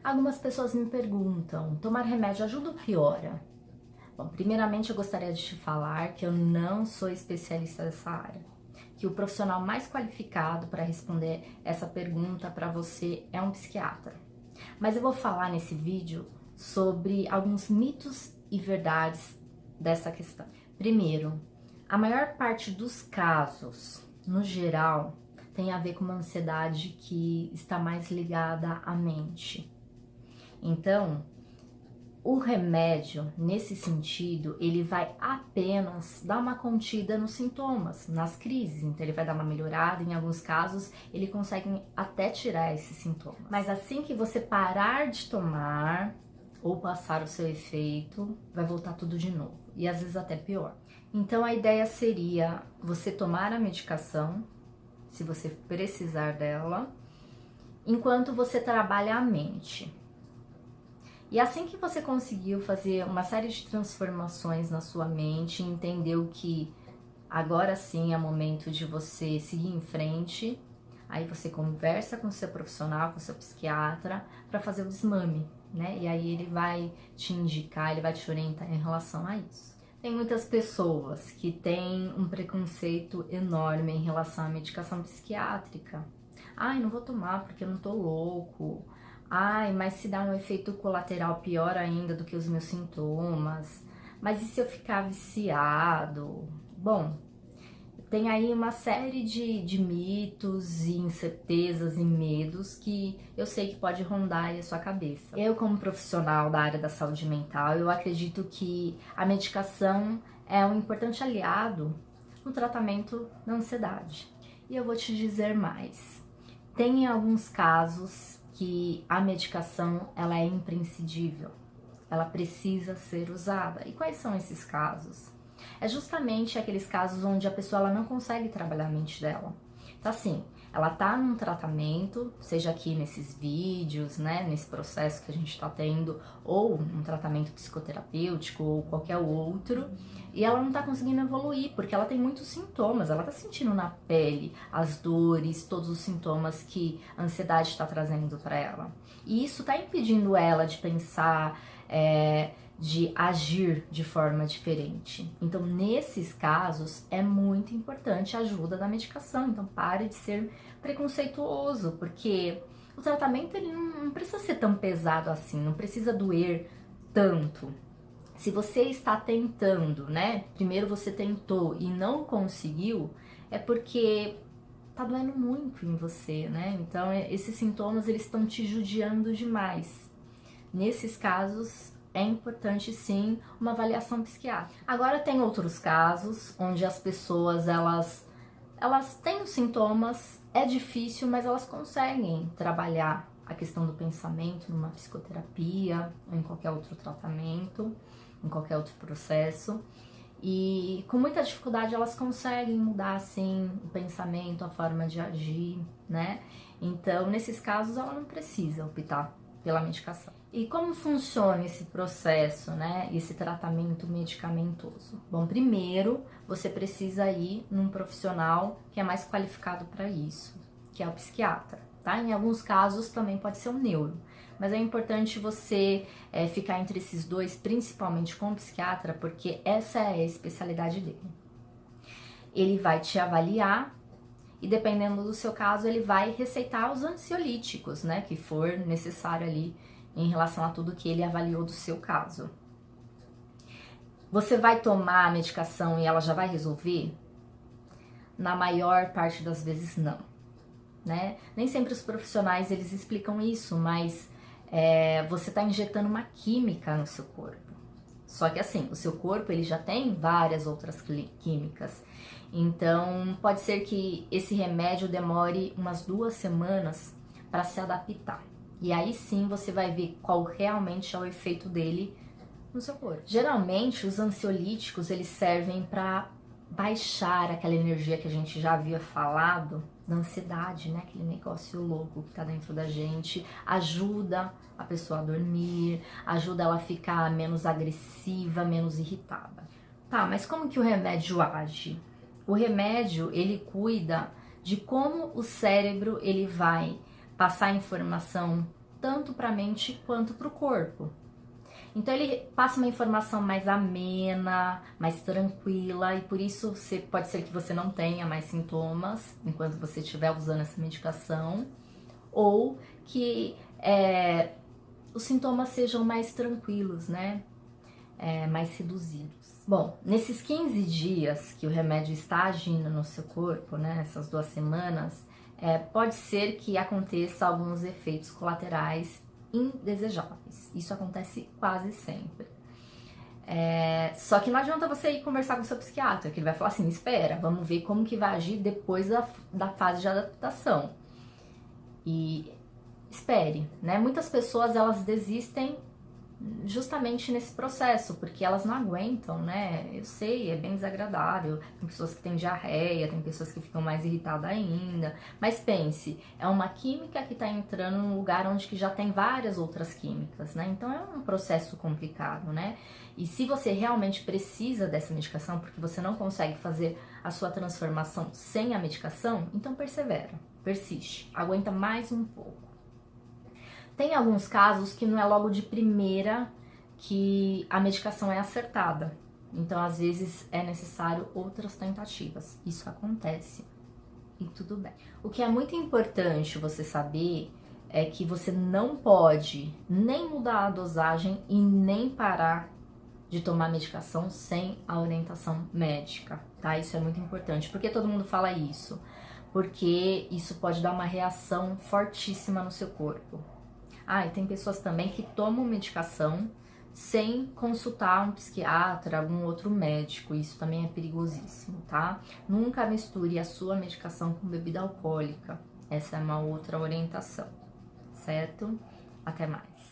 Algumas pessoas me perguntam, tomar remédio ajuda ou piora? Bom, primeiramente eu gostaria de te falar que eu não sou especialista dessa área, que o profissional mais qualificado para responder essa pergunta para você é um psiquiatra. Mas eu vou falar nesse vídeo sobre alguns mitos e verdades dessa questão. Primeiro, a maior parte dos casos, no geral, tem a ver com uma ansiedade que está mais ligada à mente. Então, o remédio, nesse sentido, ele vai apenas dar uma contida nos sintomas, nas crises. Então, ele vai dar uma melhorada, em alguns casos, ele consegue até tirar esses sintomas. Mas assim que você parar de tomar ou passar o seu efeito, vai voltar tudo de novo. E às vezes até pior. Então, a ideia seria você tomar a medicação, se você precisar dela, enquanto você trabalha a mente. E assim que você conseguiu fazer uma série de transformações na sua mente, entendeu que agora sim é momento de você seguir em frente, aí você conversa com o seu profissional, com o seu psiquiatra, para fazer o desmame, né? E aí ele vai te indicar, ele vai te orientar em relação a isso. Tem muitas pessoas que têm um preconceito enorme em relação à medicação psiquiátrica. Ai, não vou tomar porque eu não tô louco. Ai, mas se dá um efeito colateral pior ainda do que os meus sintomas? Mas e se eu ficar viciado? Bom, tem aí uma série de mitos e incertezas e medos que eu sei que pode rondar aí a sua cabeça. Eu, como profissional da área da saúde mental, eu acredito que a medicação é um importante aliado no tratamento da ansiedade. E eu vou te dizer mais. Tem alguns casos que a medicação ela é imprescindível, ela precisa ser usada. E quais são esses casos? É justamente aqueles casos onde a pessoa ela não consegue trabalhar a mente dela. Então assim, ela tá num tratamento, seja aqui nesses vídeos, né, nesse processo que a gente tá tendo, ou um tratamento psicoterapêutico ou qualquer outro, e ela não tá conseguindo evoluir, porque ela tem muitos sintomas, ela tá sentindo na pele as dores, todos os sintomas que a ansiedade está trazendo para ela. E isso tá impedindo ela de pensar, de agir de forma diferente. Então, nesses casos, é muito importante a ajuda da medicação. Então, pare de ser preconceituoso, porque o tratamento ele não precisa ser tão pesado assim, não precisa doer tanto. Se você está tentando, né? Primeiro você tentou e não conseguiu, é porque tá doendo muito em você, né? Então, esses sintomas eles estão te judiando demais. Nesses casos, é importante sim uma avaliação psiquiátrica. Agora tem outros casos onde as pessoas elas têm os sintomas, é difícil, mas elas conseguem trabalhar a questão do pensamento numa psicoterapia ou em qualquer outro tratamento, em qualquer outro processo. E com muita dificuldade elas conseguem mudar assim o pensamento, a forma de agir, né? Então, nesses casos ela não precisa optar pela medicação. E como funciona esse processo, né? Esse tratamento medicamentoso? Bom, primeiro você precisa ir num profissional que é mais qualificado para isso, que é o psiquiatra, tá? Em alguns casos também pode ser um neuro, mas é importante você ficar entre esses dois, principalmente com o psiquiatra, porque essa é a especialidade dele. Ele vai te avaliar e dependendo do seu caso, ele vai receitar os ansiolíticos, né, que for necessário ali em relação a tudo que ele avaliou do seu caso. Você vai tomar a medicação e ela já vai resolver? Na maior parte das vezes não, né? Nem sempre os profissionais eles explicam isso, mas você está injetando uma química no seu corpo. Só que assim, o seu corpo ele já tem várias outras químicas. Então, pode ser que esse remédio demore umas 2 semanas para se adaptar. E aí sim você vai ver qual realmente é o efeito dele no seu corpo. Geralmente, os ansiolíticos eles servem para baixar aquela energia que a gente já havia falado da ansiedade, né? Aquele negócio louco que tá dentro da gente. Ajuda a pessoa a dormir, ajuda ela a ficar menos agressiva, menos irritada. Tá, mas como que o remédio age? O remédio, ele cuida de como o cérebro ele vai passar informação tanto para a mente quanto para o corpo. Então ele passa uma informação mais amena, mais tranquila, e por isso pode ser que você não tenha mais sintomas enquanto você estiver usando essa medicação, ou que os sintomas sejam mais tranquilos, né? Mais reduzidos. Bom, nesses 15 dias que o remédio está agindo no seu corpo, né, essas 2 semanas, pode ser que aconteça alguns efeitos colaterais indesejáveis. Isso acontece quase sempre. Só que não adianta você ir conversar com o seu psiquiatra, que ele vai falar assim, espera, vamos ver como que vai agir depois da fase de adaptação. E espere, né? Muitas pessoas, elas desistem justamente nesse processo, porque elas não aguentam, né? Eu sei, é bem desagradável. Tem pessoas que têm diarreia, tem pessoas que ficam mais irritadas ainda. Mas pense, é uma química que está entrando num lugar onde que já tem várias outras químicas, né? Então é um processo complicado, né? E se você realmente precisa dessa medicação, porque você não consegue fazer a sua transformação sem a medicação, então persevera, persiste, aguenta mais um pouco. Tem alguns casos que não é logo de primeira que a medicação é acertada. Então, às vezes, é necessário outras tentativas. Isso acontece. E tudo bem. O que é muito importante você saber é que você não pode nem mudar a dosagem e nem parar de tomar medicação sem a orientação médica, tá? Isso é muito importante. Por que todo mundo fala isso? Porque isso pode dar uma reação fortíssima no seu corpo. E tem pessoas também que tomam medicação sem consultar um psiquiatra, algum outro médico. Isso também é perigosíssimo, tá? Nunca misture a sua medicação com bebida alcoólica. Essa é uma outra orientação, certo? Até mais.